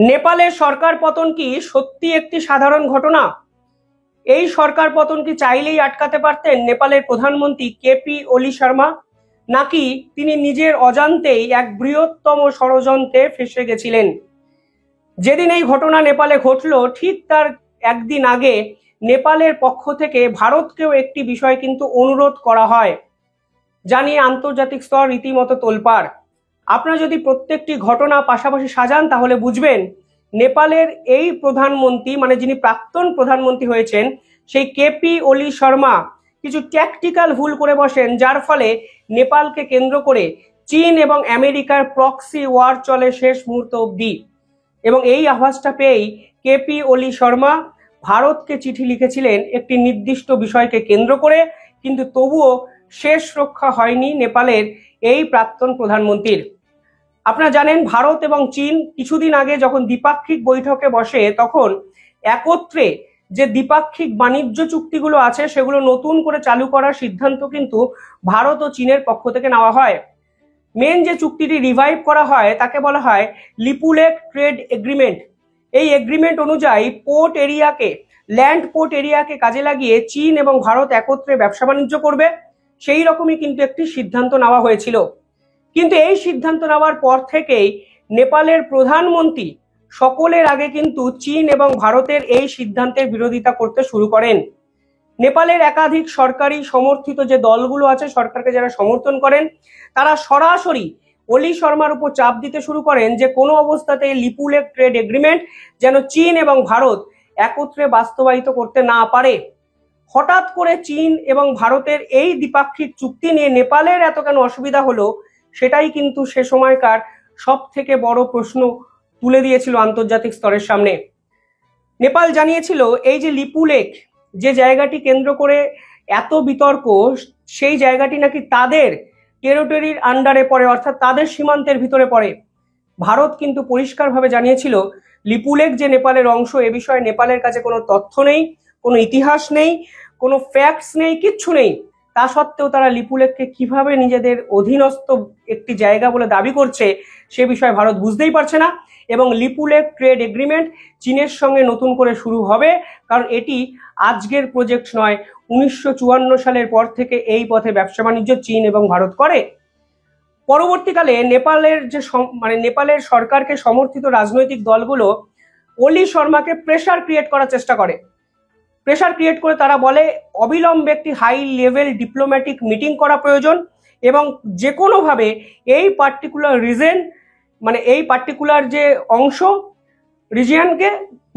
নেপালের সরকার পতন কি সত্যি একটি সাধারণ ঘটনা? এই সরকার পতন কি চাইলেই আটকাতে পারতেন নেপালের প্রধানমন্ত্রী কেপি ওলি শর্মা, নাকি তিনি নিজের অজান্তেই এক বৃহত্তম ষড়যন্ত্রে ফেঁসে গেছিলেন? যেদিন এই ঘটনা নেপালে ঘটল ঠিক তার একদিন আগে নেপালের পক্ষ থেকে ভারতকেও একটি বিষয় কিন্তু অনুরোধ করা হয়, জানিয়ে আন্তর্জাতিক স্তর রীতিমতো তোলপাড়। আপনারা যদি প্রত্যেকটি ঘটনা পাশাপাশি সাজান তাহলে বুঝবেন নেপালের এই প্রধানমন্ত্রী, মানে যিনি প্রাক্তন প্রধানমন্ত্রী হয়েছেন, সেই কেপি ওলি শর্মা কিছু ট্যাকটিক্যাল ভুল করে বসেন, যার ফলে নেপালকে কেন্দ্র করে চীন এবং আমেরিকার প্রক্সি ওয়ার চলে শেষ মুহূর্ত অবধি। এবং এই আভাসটা পেয়েই কেপি ওলি শর্মা ভারতকে চিঠি লিখেছিলেন একটি নির্দিষ্ট বিষয়কে কেন্দ্র করে, কিন্তু তবুও শেষ রক্ষা হয়নি নেপালের এই প্রাক্তন প্রধানমন্ত্রীর। আপনারা জানেন ভারত এবং চীন কিছুদিন আগে যখন দ্বিপাক্ষিক বৈঠকে বসে তখন একত্রে যে দ্বিপাক্ষিক বাণিজ্য চুক্তিগুলো আছে সেগুলো নতুন করে চালু করার সিদ্ধান্ত কিন্তু ভারত ও চীনের পক্ষ থেকে নেওয়া হয়। মেন যে চুক্তিটি রিভাইভ করা হয় তাকে বলা হয় লিপুলেক ট্রেড এগ্রিমেন্ট। এই এগ্রিমেন্ট অনুযায়ী পোর্ট এরিয়াকে, ল্যান্ড পোর্ট এরিয়াকে কাজে লাগিয়ে চীন এবং ভারত একত্রে ব্যবসা বাণিজ্য করবে, সেই রকমই কিন্তু একটি সিদ্ধান্ত নেওয়া হয়েছিল। কিন্তু এই সিদ্ধান্ত নেওয়ার পর থেকেই নেপালের প্রধানমন্ত্রী সকলের আগে কিন্তু চীন এবং ভারতের এই সিদ্ধান্তের বিরোধিতা করতে শুরু করেন। নেপালের একাধিক সরকারি সমর্থিত যে দলগুলো আছে, সরকারকে যারা সমর্থন করেন, তারা সরাসরি ওলি শর্মার উপর চাপ দিতে শুরু করেন যে কোনো অবস্থাতে লিপুলেক ট্রেড এগ্রিমেন্ট যেন চীন এবং ভারত একত্রে বাস্তবায়িত করতে না পারে। হঠাৎ করে চীন এবং ভারতের এই দ্বিপাক্ষিক চুক্তি নিয়ে নেপালের এত কেন অসুবিধা হলো, সেটাই কিন্তু সে সময়কার সব থেকে বড় প্রশ্ন তুলে দিয়েছিল আন্তর্জাতিক স্তরের সামনে। নেপাল জানিয়েছিল এই যে লিপুলেক, যে জায়গাটি কেন্দ্র করে এত বিতর্ক, সেই জায়গাটি নাকি তাদের টেরিটরির আন্ডারে পড়ে, অর্থাৎ তাদের সীমান্তের ভিতরে পড়ে। ভারত কিন্তু পরিষ্কারভাবে জানিয়েছিল লিপুলেক যে নেপালের অংশ, এ বিষয়ে নেপালের কাছে কোনো তথ্য নেই, কোনো ইতিহাস নেই, কোনো ফ্যাক্টস নেই, কিচ্ছু নেই। তা সত্ত্বেও তারা লিপুলেককে কিভাবে নিজেদের অধীনস্থ একটি জায়গা বলে দাবি করছে সে বিষয়ে ভারত বুঝতেই পারছে না। এবং লিপুলেক ট্রেড এগ্রিমেন্ট চীনের সঙ্গে নতুন করে শুরু হবে, কারণ এটি আজকের প্রজেক্ট নয়, 1954 সালের পর থেকে এই পথে ব্যবসা বাণিজ্য চীন এবং ভারত করে। পরবর্তীকালে নেপালের যে নেপালের সরকারকে সমর্থিত রাজনৈতিক দলগুলো ওলি শর্মাকে প্রেশার ক্রিয়েট করার চেষ্টা করে। প্রেশার ক্রিয়েট করে তারা বলে অবিলম্বে একটি হাই লেভেল ডিপ্লোম্যাটিক মিটিং করা প্রয়োজন এবং যে কোনোভাবে এই পার্টিকুলার রিজন, এই পার্টিকুলার যে অংশ, রিজিয়নকে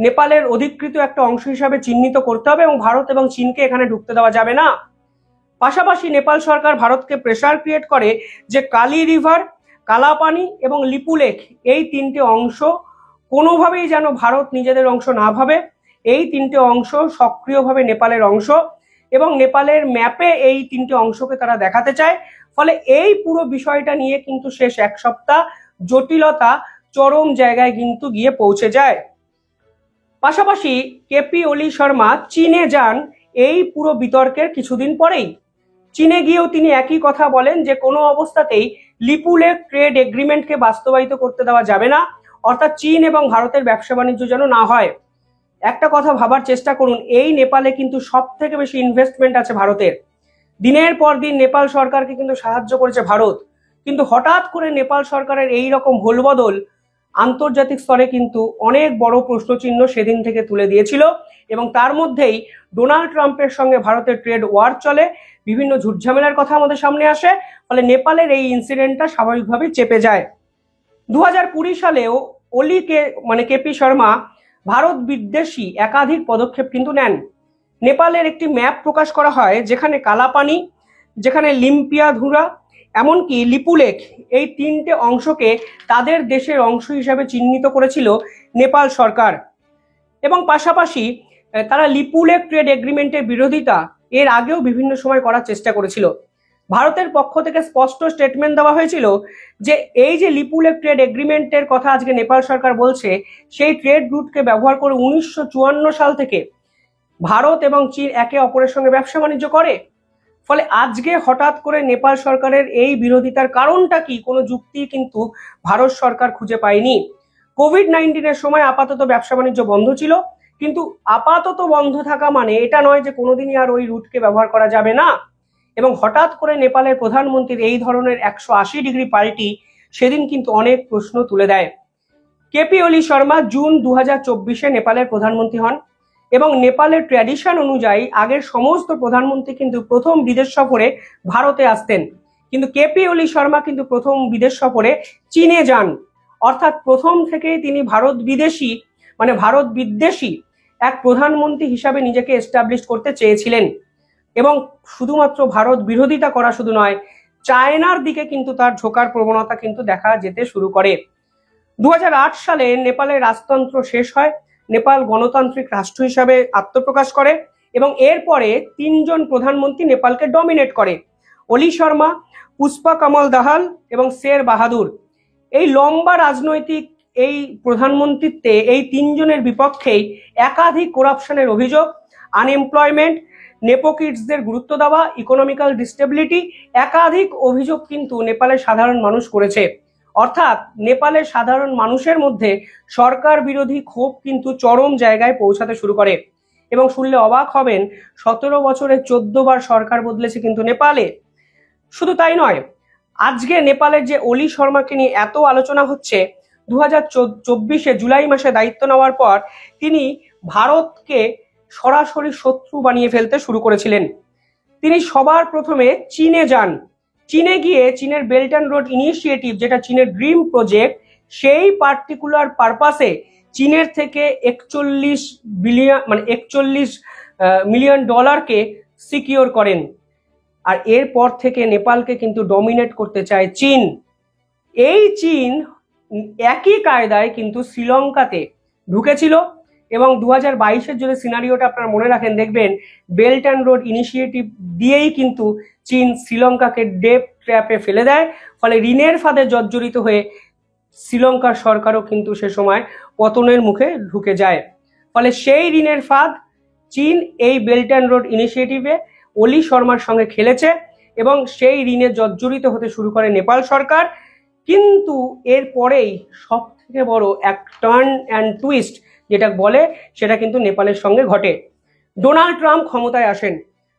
নেপালের অধিকৃত একটা অংশ হিসাবে চিহ্নিত করতে হবে এবং ভারত এবং চীনকে এখানে ঢুকতে দেওয়া যাবে না। পাশাপাশি নেপাল সরকার ভারতকে প্রেশার ক্রিয়েট করে যে কালি রিভার, কালাপানি এবং লিপুলেক, এই তিনটে অংশ কোনোভাবেই যেন ভারত নিজেদের অংশ না ভাবে। এই তিনটে অংশ সক্রিয়ভাবে নেপালের অংশ এবং নেপালের ম্যাপে এই তিনটে অংশকে তারা দেখাতে চায়। ফলে এই পুরো বিষয়টা নিয়ে কিন্তু শেষ এক সপ্তাহ জটিলতা চরম জায়গায় কিন্তু গিয়ে পৌঁছে যায়। পাশাপাশি কেপি ওলি শর্মা চীনে যান এই পুরো বিতর্কের কিছুদিন পরেই। চীনে গিয়েও তিনি একই কথা বলেন যে কোনো অবস্থাতেই লিপুলেক ট্রেড এগ্রিমেন্টকে বাস্তবায়িত করতে দেওয়া যাবে না, অর্থাৎ চীন এবং ভারতের ব্যবসা বাণিজ্য যেন না হয়। একটা কথা ভাবার চেষ্টা করুন, এই নেপালে কিন্তু সব থেকে বেশি ইনভেস্টমেন্ট আছে ভারতের। দিনের পর দিন নেপাল সরকারকে কিন্তু সাহায্য করেছে ভারত, কিন্তু হঠাৎ করে নেপাল সরকারের এই রকম ভুলবদল আন্তর্জাতিক স্তরে কিন্তু অনেক বড় প্রশ্নচিহ্ন সেদিন থেকে তুলে দিয়েছিল। এবং তার মধ্যেই ডোনাল্ড ট্রাম্পের সঙ্গে ভারতের ট্রেড ওয়ার চলে, বিভিন্ন ঝুটঝামেলার কথা আমাদের সামনে আসে, ফলে নেপালের এই ইনসিডেন্টটা স্বাভাবিকভাবেই চেপে যায়। 2020 সালেও কেপি শর্মা ভারত বিদ্বেষী একাধিক পদক্ষেপ কিন্তু নেন। নেপালের একটি ম্যাপ প্রকাশ করা হয় যেখানে কালাপানি, যেখানে লিম্পিয়াধুরা, এমনকি লিপুলেক, এই তিনটে অংশকে তাদের দেশের অংশ হিসাবে চিহ্নিত করেছিল নেপাল সরকার। এবং পাশাপাশি তারা লিপুলেক ট্রেড এগ্রিমেন্টের বিরোধিতা এর আগেও বিভিন্ন সময় করার চেষ্টা করেছিল। ভারতের পক্ষ থেকে স্পষ্ট স্টেটমেন্ট দেওয়া হয়েছিল যে এই যে লিপুলেক ট্রেড এগ্রিমেন্টের কথা আজকে নেপাল সরকার বলছে, সেই ট্রেড রুটকে ব্যবহার করে 1954 সাল থেকে ভারত এবং চীন একে অপরের সঙ্গে ব্যবসা বাণিজ্য করে। ফলে আজকে হঠাৎ করে নেপাল সরকারের এই বিরোধিতার কারণটা কি, কোনো যুক্তি কিন্তু ভারত সরকার খুঁজে পায়নি। কোভিড-19 সময় আপাতত ব্যবসা বাণিজ্য বন্ধ ছিল, কিন্তু আপাতত বন্ধ থাকা মানে এটা নয় যে কোনোদিনই আর ওই রুটকে ব্যবহার করা যাবে না। এবং হঠাৎ করে নেপালের প্রধানমন্ত্রীর এই ধরনের 180 ডিগ্রি পাল্টি সেদিন কিন্তু অনেক প্রশ্ন তুলে দেয়। কেপি ওলি শর্মা জুন 2024 নেপালের প্রধানমন্ত্রী হন এবং নেপালের ট্র্যাডিশন অনুযায়ী আগের সমস্ত প্রধানমন্ত্রী কিন্তু প্রথম বিদেশ সফরে ভারতে আসতেন, কিন্তু কেপি ওলি শর্মা কিন্তু প্রথম বিদেশ সফরে চীনে যান। অর্থাৎ প্রথম থেকেই তিনি ভারত বিদ্বেষী এক প্রধানমন্ত্রী হিসাবে নিজেকে এস্টাবলিশ করতে চেয়েছিলেন এবং শুধুমাত্র ভারত বিরোধিতা করা শুধু নয়, চায়নার দিকে কিন্তু তার ঝোঁকার প্রবণতা কিন্তু দেখা যেতে শুরু করে। 2008 সালে নেপালের রাজতন্ত্র শেষ হয়, নেপাল গণতান্ত্রিক রাষ্ট্র হিসাবে আত্মপ্রকাশ করে এবং এরপরে 3জন প্রধানমন্ত্রী নেপালকে ডমিনেট করে, ওলি শর্মা, পুষ্পা কমল দাহাল এবং শের বাহাদুর। এই লম্বা রাজনৈতিক এই প্রধানমন্ত্রীত্বে এই 3জনের বিপক্ষেই একাধিক করাপশনের অভিযোগ, আনএমপ্লয়মেন্ট, নেপোকিডসদের গুরুত্ব দেওয়া, ইকোনমিক্যাল ডিস্টেবিলিটি, একাধিক অভিযোগ কিন্তু নেপালের সাধারণ মানুষ করেছে। অর্থাৎ নেপালের সাধারণ মানুষের মধ্যে সরকার বিরোধী ক্ষোভ কিন্তু চরম জায়গায় পৌঁছাতে শুরু করে এবং শুনলে অবাক হবেন 17 বছরে 14 বার সরকার বদলেছে কিন্তু নেপালে। শুধু তাই নয়, আজকে নেপালের যে ওলি শর্মাকে নিয়ে এত আলোচনা হচ্ছে, 2024 জুলাই মাসে দায়িত্ব নেওয়ার পর তিনি ভারতকে সরাসরি শত্রু বানিয়ে ফেলতে শুরু করেছিলেন। তিনি সবার প্রথমে চীনে যান। চীনে গিয়ে চীনের বেল্ট অ্যান্ড রোড ইনিশিয়েটিভ, যেটা চীনের ড্রিম প্রজেক্ট, সেই পার্টিকুলার পারপাসে চীনের থেকে 41 মিলিয়ন ডলারকে সিকিউর করেন। আর এরপর থেকে নেপালকে কিন্তু ডমিনেট করতে চায় চীন। এই চীন একই কায়দায় কিন্তু শ্রীলঙ্কাতে ঢুকেছিল এবং 2022-এর যদি সিনারিওটা আপনারা মনে রাখেন, দেখবেন বেল্ট অ্যান্ড রোড ইনিশিয়েটিভ দিয়েই কিন্তু চীন শ্রীলঙ্কাকে ডেপ ট্র্যাপে ফেলে দেয়। ফলে ঋণের ফাঁদে জর্জরিত হয়ে শ্রীলঙ্কার সরকারও কিন্তু সে সময় পতনের মুখে ঢুকে যায়। ফলে সেই ঋণের ফাঁদ চীন এই বেল্ট অ্যান্ড রোড ইনিশিয়েটিভে ওলি শর্মার সঙ্গে খেলেছে এবং সেই ঋণে জর্জরিত হতে শুরু করে নেপাল সরকার। কিন্তু এরপরেই সব থেকে বড় এক টার্ন অ্যান্ড টুইস্ট যেটা বলে, সেটা কিন্তু নেপালের সঙ্গে ঘটে। ডোনাল্ড ট্রাম্প ক্ষমতায় আসেন।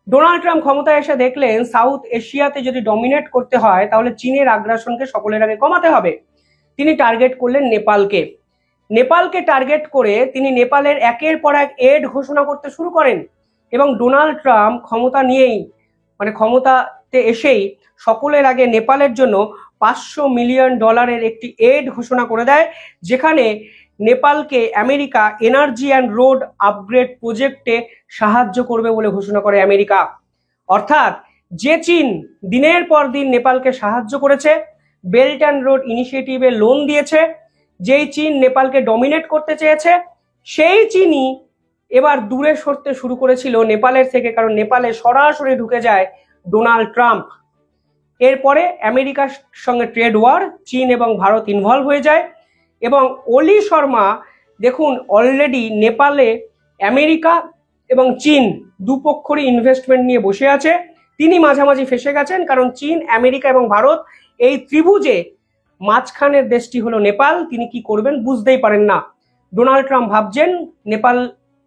ডোনাল্ড ট্রাম্প ক্ষমতায় এসে দেখলেন সাউথ এশিয়াতে যদি ডমিনেট করতে হয় তাহলে চীনের আগ্রাসনকে সকলের আগে কমাতে হবে। তিনি টার্গেট করলেন নেপালকে। নেপালকে টার্গেট করে তিনি নেপালের একের পর এক এড ঘোষণা করতে শুরু করেন এবং ডোনাল্ড ট্রাম্প ক্ষমতাতে এসেই সকলের আগে নেপালের জন্য $500 মিলিয়ন একটি এড ঘোষণা করে দেয়, যেখানে নেপালকে America energy and road upgrade প্রজেক্টে সাহায্য করবে বলে ঘোষণা করে আমেরিকা। অর্থাৎ যে চীন দিনের পর দিন নেপালকে সাহায্য করেছে, বেল্ট অ্যান্ড রোড ইনিশিয়েটিভে লোন দিয়েছে, যেই চীন নেপালকে ডমিনেট করতে চেয়েছে, সেই চীনই এবার দূরে সরতে শুরু করেছিল নেপালের থেকে, কারণ নেপালে সরাসরি ঢুকে যায় ডোনাল্ড ট্রাম্প। এরপরে আমেরিকার সঙ্গে ট্রেড ওয়ার, চীন এবং ভারত ইনভলভ হয়ে যায় এবং ওলি শর্মা দেখুন অলরেডি নেপালে আমেরিকা এবং চীন দুপক্ষরই ইনভেস্টমেন্ট নিয়ে বসে আছে। তিনি মাঝামাঝি ফেসে গেছেন, কারণ চীন, আমেরিকা এবং ভারত এই ত্রিভুজে মাঝখানের দেশটি হলো নেপাল। তিনি কি করবেন বুঝতেই পারেন না। ডোনাল্ড ট্রাম্প ভাবছেন নেপাল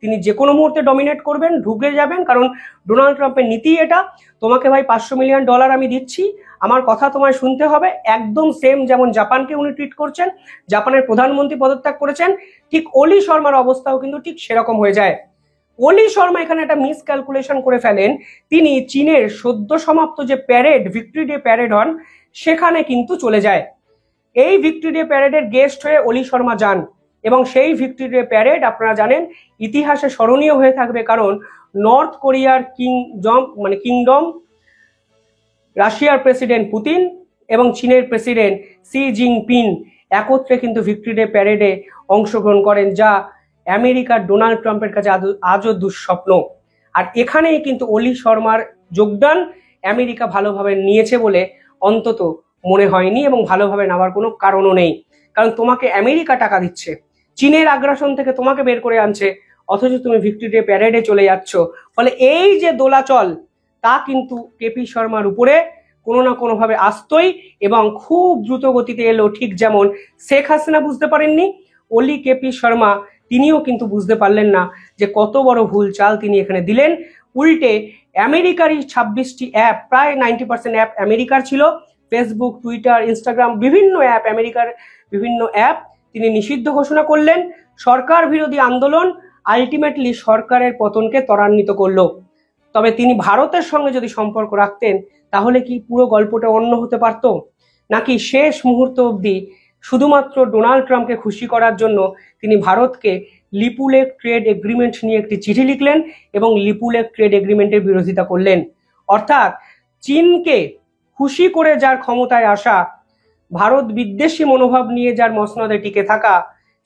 তিনি যে কোনো মুহূর্তে ডমিনেট করবেন, ঢুকে যাবেন, কারণ ডোনাল্ড ট্রাম্পের নীতি এটা, তোমাকে ভাই $500 মিলিয়ন আমি দিচ্ছি, আমার কথা তোমায় শুনতে হবে। একদম সেম যেমন জাপানকে উনি ট্রিট করছেন, জাপানের প্রধানমন্ত্রী পদত্যাগ করেছেন, ঠিক ওলি শর্মার অবস্থাও কিন্তু ঠিক সেরকম হয়ে যায়। ওলি শর্মা এখানে একটা মিসক্যালকুলেশন করে ফেলেন। তিনি চীনের সদ্য সমাপ্ত যে প্যারেড, ভিক্টরি ডে প্যারেড হন, সেখানে কিন্তু চলে যায়। এই ভিক্টরি ডে প্যারেডের গেস্ট হয়ে ওলি শর্মা যান এবং সেই ভিক্টরি ডে প্যারেড আপনারা জানেন ইতিহাসে স্মরণীয় হয়ে থাকবে, কারণ নর্থ কোরিয়ার কিংডম, রাশিয়ার প্রেসিডেন্ট পুতিন এবং চীনের প্রেসিডেন্ট শি জিনপিং একত্রে কিন্তু ভিক্টরি ডে প্যারেডে অংশগ্রহণ করেন, যা আমেরিকার ডোনাল্ড ট্রাম্পের কাছে আজও দুঃস্বপ্ন। আর এখানেই কিন্তু ওলি শর্মার যোগদান আমেরিকা ভালোভাবে নিয়েছে বলে অন্তত মনে হয়নি এবং ভালোভাবে নেওয়ার কোনো কারণও নেই, কারণ তোমাকে আমেরিকা টাকা দিচ্ছে, চীনের আগ্রাসন থেকে তোমাকে বের করে আনছে, অথচ তুমি ভিক্টরি ডে প্যারেডে চলে যাচ্ছ। ফলে এই যে দোলাচল, তা কিন্তু কেপি শর্মার উপরে কোনো না কোনোভাবে আসতই এবং খুব দ্রুত গতিতে এলো। ঠিক যেমন শেখ হাসিনা বুঝতে পারেননি, ওলি কেপি শর্মা তিনিও কিন্তু বুঝতে পারলেন না যে কত বড় ভুল চাল তিনি এখানে দিলেন। উল্টে আমেরিকারই 26টি অ্যাপ, প্রায় 90% অ্যাপ আমেরিকার ছিল, ফেসবুক, টুইটার, ইনস্টাগ্রাম, বিভিন্ন অ্যাপ, আমেরিকার বিভিন্ন অ্যাপ তিনি নিষিদ্ধ ঘোষণা করলেন। সরকার বিরোধী আন্দোলন আলটিমেটলি সরকারের পতনকে ত্বরান্বিত করলো। তবে তিনি ভারতের সঙ্গে যদি সম্পর্ক রাখতেন তাহলে কি পুরো গল্পটা অন্য হতে পারত? নাকি শেষ মুহূর্ত অবধি শুধুমাত্র ডোনাল্ড ট্রাম্পকে খুশি করার জন্য তিনি ভারতকে লিপুলেক ট্রেড এগ্রিমেন্ট নিয়ে একটি চিঠি লিখলেন এবং লিপুলেক ট্রেড এগ্রিমেন্টের বিরোধিতা করলেন? অর্থাৎ চীনকে খুশি করে যার ক্ষমতায় আসা, ভারত বিদ্বেষী মনোভাব নিয়ে যার মসনদে টিকে থাকা,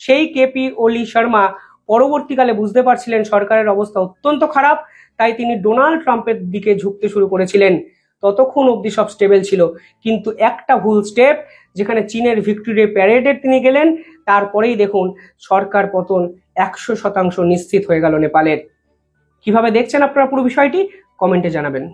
সেই কেপি ওলি শর্মা পরবর্তীকালে বুঝতে পারছিলেন সরকারের অবস্থা অত্যন্ত খারাপ, তাই তিনি ডোনাল্ড ট্রাম্পের দিকে ঝুঁকতে শুরু করেছিলেন। ততক্ষণ অবধি সব স্টেবল ছিল, কিন্তু একটা ভুল স্টেপ, যেখানে চীনের ভিক্টোরি প্যারেডে তিনি গেলেন, তারপরেই দেখুন সরকার পতন 100% নিশ্চিত হয়ে গেল নেপালের। কিভাবে দেখছেন আপনারা পুরো বিষয়টি কমেন্টে জানাবেন।